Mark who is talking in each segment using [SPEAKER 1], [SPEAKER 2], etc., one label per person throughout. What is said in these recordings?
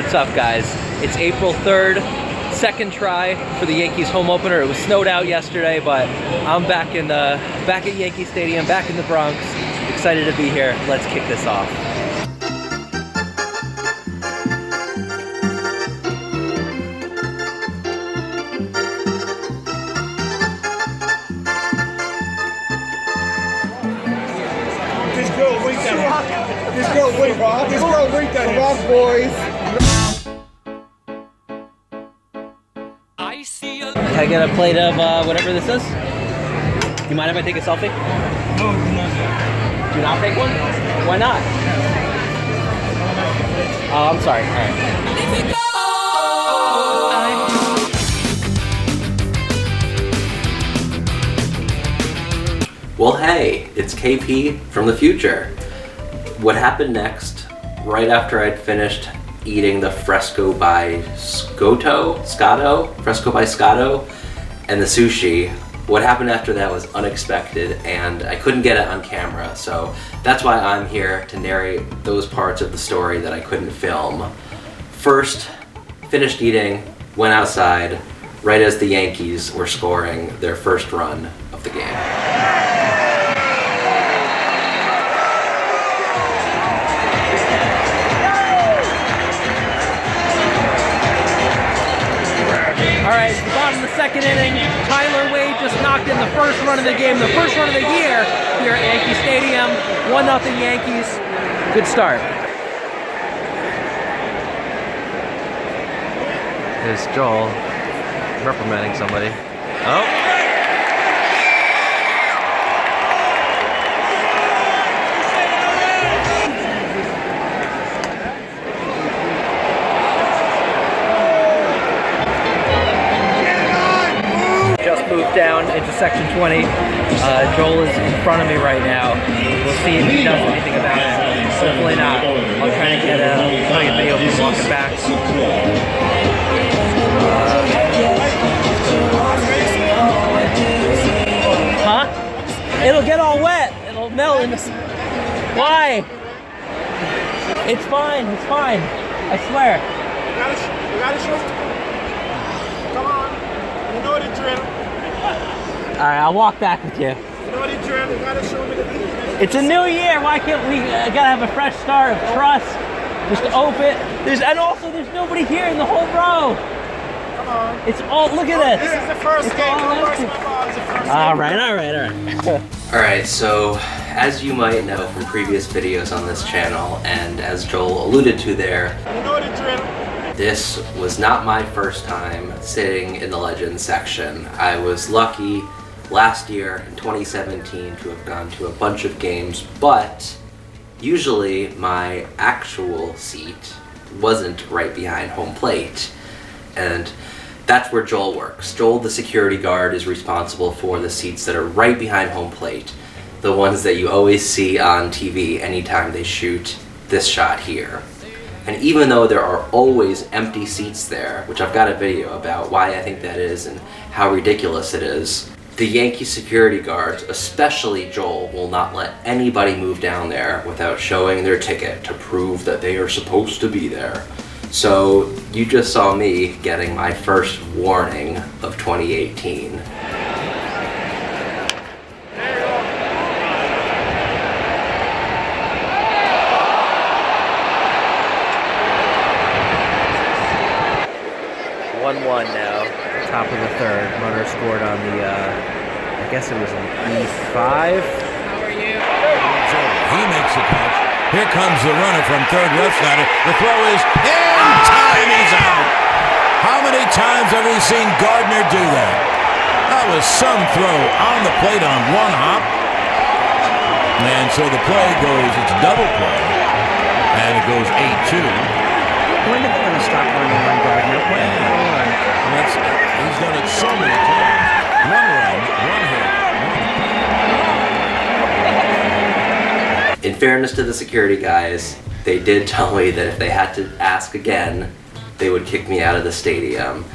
[SPEAKER 1] What's up, guys? It's April 3rd, second try for the Yankees home opener. It was snowed out yesterday, but I'm back at Yankee Stadium, back in the Bronx. Excited to be here. Let's kick this off.
[SPEAKER 2] Just go wait that rock, boys.
[SPEAKER 1] Can I get a plate of whatever this is? Do you mind if I take a selfie?
[SPEAKER 2] No, not.
[SPEAKER 1] Do not take one? Why not? Oh, I'm sorry. All right. Well, hey, it's KP from the future. What happened next, right after I'd finished eating the Fresco by Scotto, and the sushi, what happened after that was unexpected, and I couldn't get it on camera, so that's why I'm here to narrate those parts of the story that I couldn't film. First, finished eating, went outside, right as the Yankees were scoring their first run of the game. Alright, it's the bottom of the second inning. Tyler Wade just knocked in the first run of the game, the first run of the year here at Yankee Stadium. 1-0 Yankees. Good start. There's Joel reprimanding somebody. Oh. Moved down into section 20. Joel is in front of me right now. We'll see if he does anything about it. Hopefully not. I'll try to get a video of him walking back. Huh? It'll get all wet. It'll melt in the... Why? It's fine. It's fine. I swear.
[SPEAKER 2] You gotta show. Come on. You know the drill.
[SPEAKER 1] Alright, I'll walk back with you.
[SPEAKER 2] You know what you're trying to gotta show me the
[SPEAKER 1] It's a new year. Why can't we gotta have a fresh start of trust? Just open. And also there's nobody here in the whole row.
[SPEAKER 2] Come on.
[SPEAKER 1] It's all. Look at this.
[SPEAKER 2] This is the first game.
[SPEAKER 1] All right. Alright, so as you might know from previous videos on this channel, and as Joel alluded to there,
[SPEAKER 2] you know the drill.
[SPEAKER 1] This was not my first time sitting in the Legends section. I was lucky last year in 2017 to have gone to a bunch of games, but usually my actual seat wasn't right behind home plate. And that's where Joel works. Joel, the security guard, is responsible for the seats that are right behind home plate. The ones that you always see on TV anytime they shoot this shot here. And even though there are always empty seats there, which I've got a video about why I think that is and how ridiculous it is, the Yankee security guards, especially Joel, will not let anybody move down there without showing their ticket to prove that they are supposed to be there. So you just saw me getting my first warning of 2018. Now, top of the third. Runner scored on the, I guess it was an E5.
[SPEAKER 3] How are you? He makes the catch. Here comes the runner from third left side. The throw is in time. He's out. How many times have we seen Gardner do that? That was some throw on the plate on one hop. And so the play goes, it's a double play. And it goes 8-2.
[SPEAKER 1] When are they going to stop running on Gardner?
[SPEAKER 3] He's done it so many times. One run, one hit.
[SPEAKER 1] In fairness to the security guys, they did tell me that if they had to ask again, they would kick me out of the stadium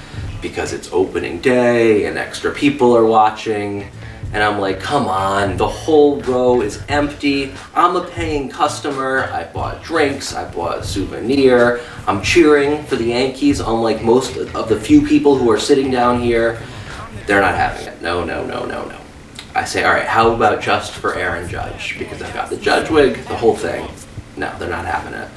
[SPEAKER 1] because it's opening day and extra people are watching. And I'm like, come on, the whole row is empty. I'm a paying customer. I bought drinks, I bought a souvenir. I'm cheering for the Yankees, unlike most of the few people who are sitting down here. They're not having it. No, no, no, no, no. I say, all right, how about just for Aaron Judge? Because I've got the Judge wig, the whole thing. No, they're not having it.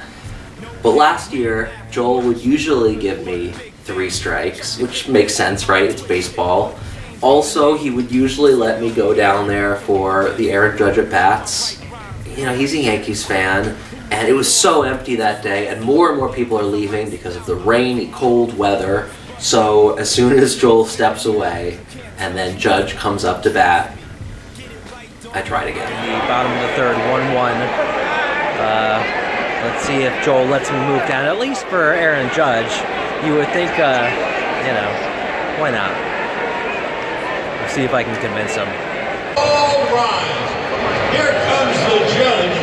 [SPEAKER 1] But last year, Joel would usually give me 3 strikes, which makes sense, right? It's baseball. Also, he would usually let me go down there for the Aaron Judge at-bats. You know, he's a Yankees fan, and it was so empty that day, and more people are leaving because of the rainy, cold weather. So as soon as Joel steps away, and then Judge comes up to bat, I try to get him.
[SPEAKER 4] The bottom of the third, 1-1. Let's see if Joel lets me move down, at least for Aaron Judge. You would think, you know, why not? We'll see if I can convince him.
[SPEAKER 3] All rise. Here comes the Judge.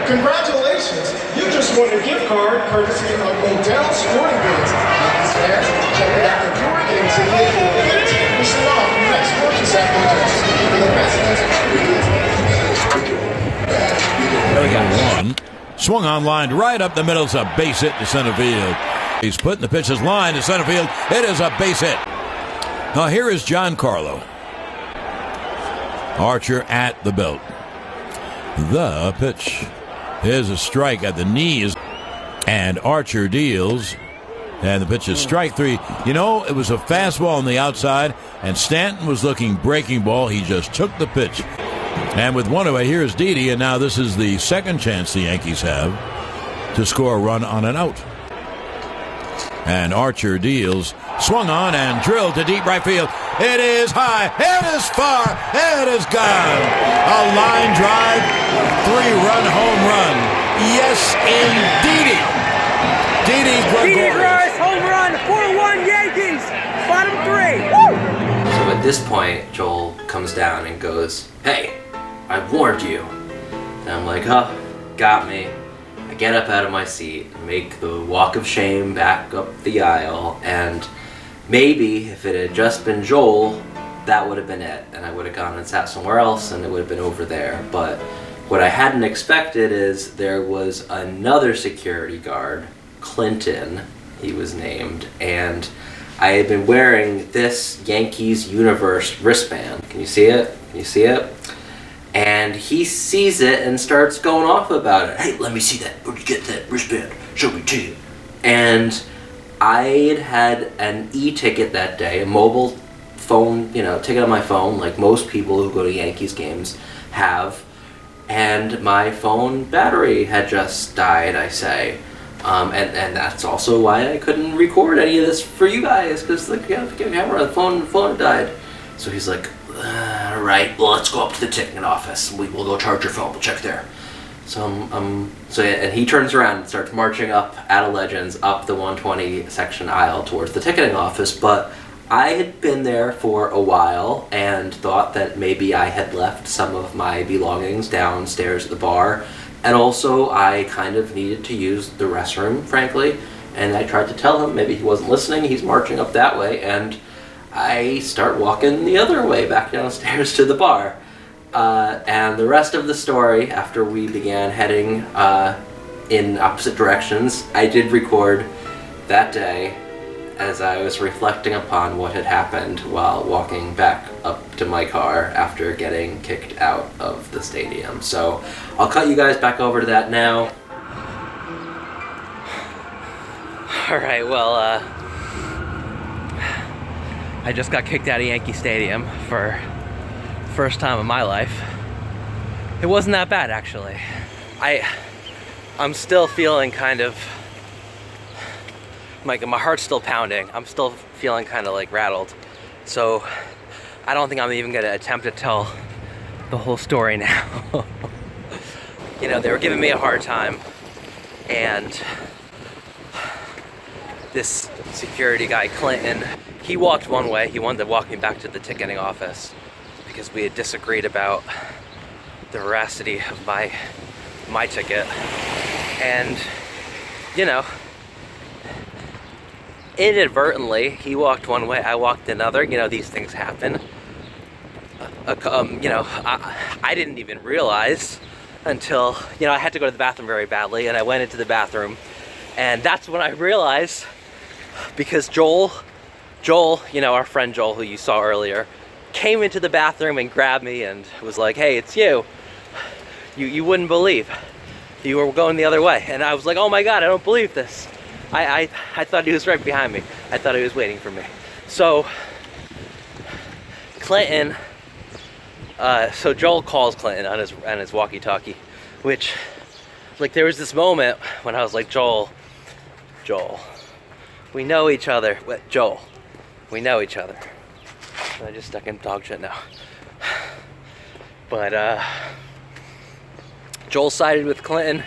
[SPEAKER 2] Congratulations! You just won a gift card courtesy of Odell Sporting Goods. Yankees fans, check it out at your game ticket for 50% off your next purchase at Odell's for the best experience.
[SPEAKER 3] There we go. 1. Swung on line right up the middle. It's a base hit to center field. He's putting the pitcher's line to center field. It is a base hit. Now here is Giancarlo. Archer at the belt. The pitch. Here's a strike at the knees. And Archer deals. And the pitch is strike 3. You know, it was a fastball on the outside. And Stanton was looking breaking ball. He just took the pitch. And with 1 away, here's Didi. And now this is the second chance the Yankees have to score a run on an out. And Archer deals. Swung on and drilled to deep right field. It is high. It is far. It is gone. A line drive. 3-run home run. Yes, indeedy. Didi Gregorius.
[SPEAKER 4] Home run, 4-1 Yankees. Bottom 3. Woo!
[SPEAKER 1] So at this point, Joel comes down and goes, hey, I warned you. And I'm like, oh, got me. I get up out of my seat, make the walk of shame back up the aisle, and maybe if it had just been Joel, that would have been it, and I would have gone and sat somewhere else, and it would have been over there. But what I hadn't expected is there was another security guard, Clinton, he was named, and I had been wearing this Yankees Universe wristband. Can you see it? Can you see it? And he sees it and starts going off about it. Hey, let me see that. Where'd you get that wristband? Show me to you. And I had an e-ticket that day, a mobile phone, you know, ticket on my phone, like most people who go to Yankees games have. And my phone battery had just died, I say. And that's also why I couldn't record any of this for you guys, because the camera, the phone died. So he's like, all right, well, let's go up to the ticketing office. We'll go charge your phone. We'll check there. So yeah, and he turns around and starts marching up out of Legends, up the 120 section aisle towards the ticketing office. But I had been there for a while and thought that maybe I had left some of my belongings downstairs at the bar. And also, I kind of needed to use the restroom, frankly. And I tried to tell him, maybe he wasn't listening. He's marching up that way, and I start walking the other way back downstairs to the bar. And the rest of the story, after we began heading in opposite directions, I did record that day as I was reflecting upon what had happened while walking back up to my car after getting kicked out of the stadium. So I'll cut you guys back over to that now.
[SPEAKER 4] All right, well, I just got kicked out of Yankee Stadium for the first time in my life. It wasn't that bad, actually. I'm still feeling kind of, like, my heart's still pounding. I'm still feeling kind of like rattled. So I don't think I'm even gonna attempt to tell the whole story now. You know, they were giving me a hard time, and this security guy, Clinton, he walked one way. He wanted to walk me back to the ticketing office because we had disagreed about the veracity of my ticket. And, you know, inadvertently, he walked one way, I walked another. You know, these things happen. I didn't even realize until, I had to go to the bathroom very badly, and I went into the bathroom, and that's when I realized, because Joel, our friend Joel, who you saw earlier, came into the bathroom and grabbed me and was like, hey, it's you. You wouldn't believe. You were going the other way. And I was like, oh my God, I don't believe this. I thought he was right behind me. I thought he was waiting for me. So Clinton, so Joel calls Clinton on his walkie-talkie, which, like, there was this moment when I was like, Joel, we know each other. Joel, we know each other. I just stuck in dog shit now. But Joel sided with Clinton.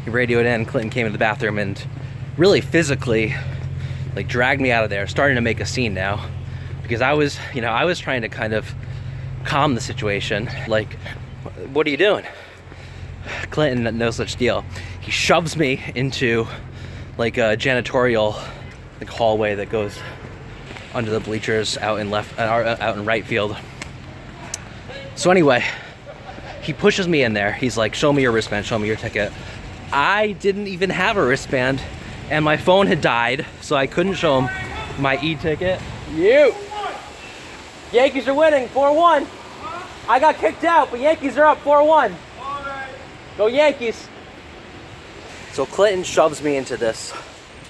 [SPEAKER 4] He radioed in. Clinton came into the bathroom and really physically, like, dragged me out of there, starting to make a scene now, because I was trying to kind of calm the situation. Like, what are you doing? Clinton, no such deal. He shoves me into like a janitorial hallway that goes under the bleachers out in right field. So anyway, he pushes me in there. He's like, show me your wristband, show me your ticket. I didn't even have a wristband, and my phone had died, so I couldn't show him my e-ticket. Yankees are winning 4-1. I got kicked out, but Yankees are up 4-1. Go Yankees. So Clinton shoves me into this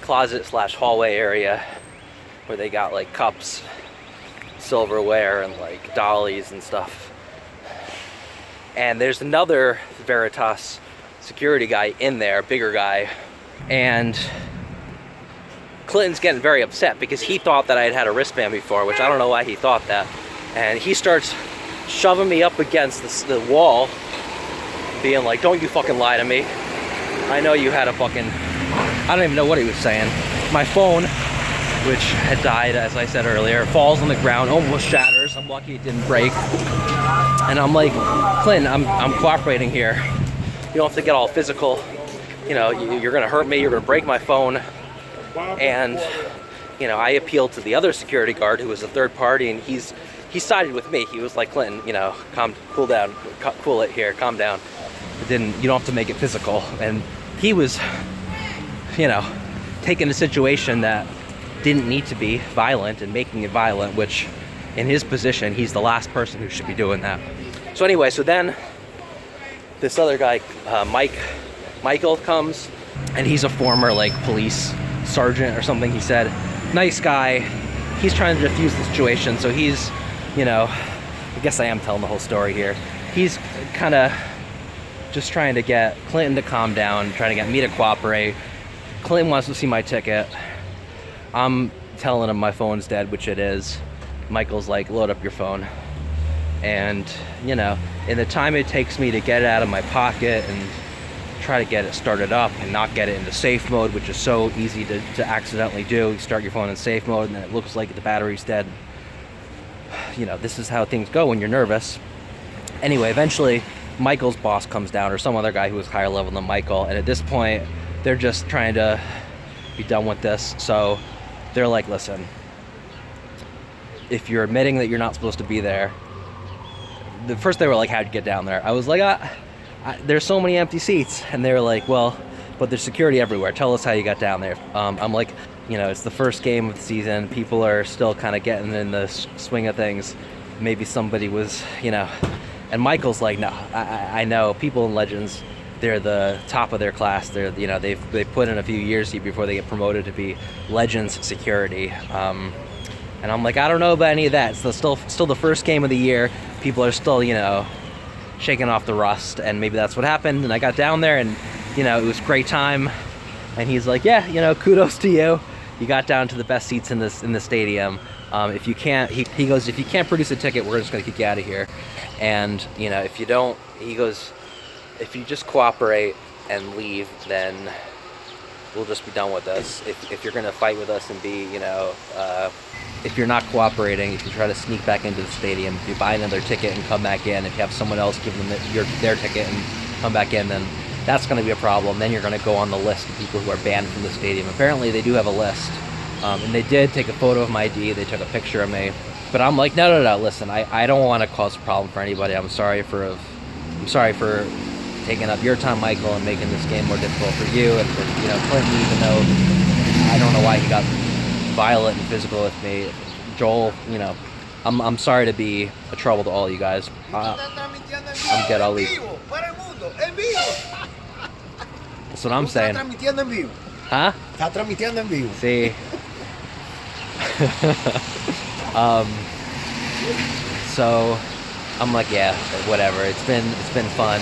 [SPEAKER 4] closet/hallway area where they got like cups, silverware, and like dollies and stuff. And there's another Veritas security guy in there, bigger guy. And Clinton's getting very upset because he thought that I had a wristband before, which I don't know why he thought that. And he starts shoving me up against the wall, being like, don't you fucking lie to me. I know you had a fucking... I don't even know what he was saying. My phone, which had died, as I said earlier, falls on the ground, almost shatters. I'm lucky it didn't break. And I'm like, Clinton, I'm cooperating here. You don't have to get all physical. You're gonna hurt me, you're gonna break my phone. And, I appealed to the other security guard, who was a third party, and he sided with me. He was like, Clinton, cool down, cool it here, calm down. You don't have to make it physical. And he was, taking a situation that didn't need to be violent and making it violent, which in his position, he's the last person who should be doing that. So anyway, so then this other guy, Michael comes, and he's a former police sergeant or something. He said, nice guy. He's trying to defuse the situation. So he's, I guess I am telling the whole story here. He's kind of just trying to get Clinton to calm down, trying to get me to cooperate. Clinton wants to see my ticket. I'm telling him my phone's dead, which it is. Michael's like, load up your phone. And, in the time it takes me to get it out of my pocket and try to get it started up and not get it into safe mode, which is so easy to accidentally do. You start your phone in safe mode and then it looks like the battery's dead. This is how things go when you're nervous. Anyway, eventually Michael's boss comes down, or some other guy who was higher level than Michael, and at this point they're just trying to be done with this. So they're like, listen, if you're admitting that you're not supposed to be there, the first they were like, how'd you get down there? I was like, there's so many empty seats. And they were like, well, but there's security everywhere. Tell us how you got down there. I'm like, it's the first game of the season. People are still kind of getting in the swing of things. Maybe somebody was, and Michael's like, no, I know people in Legends, they're the top of their class. They're, they've put in a few years here before they get promoted to be Legends security. And I'm like, I don't know about any of that. It's still the first game of the year. People are still, shaking off the rust, and maybe that's what happened. And I got down there, and it was a great time. And he's like, yeah, kudos to you. You got down to the best seats in the stadium. If you can't, he goes, if you can't produce a ticket, we're just gonna kick you out of here. And if you don't, he goes, if you just cooperate and leave, then we'll just be done with this. If you're gonna fight with us and be, if you're not cooperating, if you try to sneak back into the stadium, if you buy another ticket and come back in, if you have someone else give them their ticket and come back in, then that's going to be a problem. Then you're going to go on the list of people who are banned from the stadium. Apparently they do have a list, And they did take a photo of my ID. They took a picture of me. But I'm like, no. Listen, I don't want to cause a problem for anybody. I'm sorry for taking up your time, Michael, and making this game more difficult for you and for Clinton. Even though I don't know why he got violent and physical with me, Joel. I'm sorry to be a trouble to all you guys. I'm good. I'll leave. That's what I'm saying. Huh?
[SPEAKER 5] Está transmitiendo en vivo.
[SPEAKER 4] See. So I'm like, yeah, whatever. It's been fun.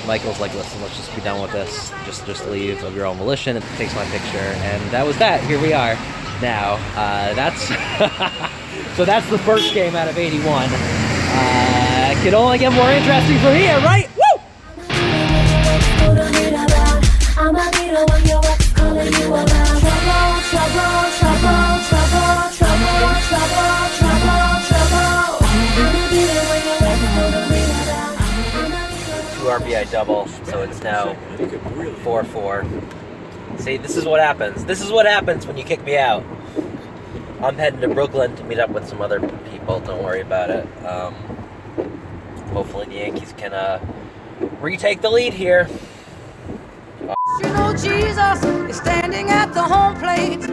[SPEAKER 4] Michael's like, listen, let's just be done with this. Just leave of your own volition. It takes my picture, and that was that. Here we are now. That's so that's the first game out of 81. Could only get more interesting from here, right? Woo! RBI double, so it's now 4-4. See, this is what happens. This is what happens when you kick me out. I'm heading to Brooklyn to meet up with some other people. Don't worry about it. Hopefully the Yankees can retake the lead here.
[SPEAKER 6] Jesus is standing at the home plate.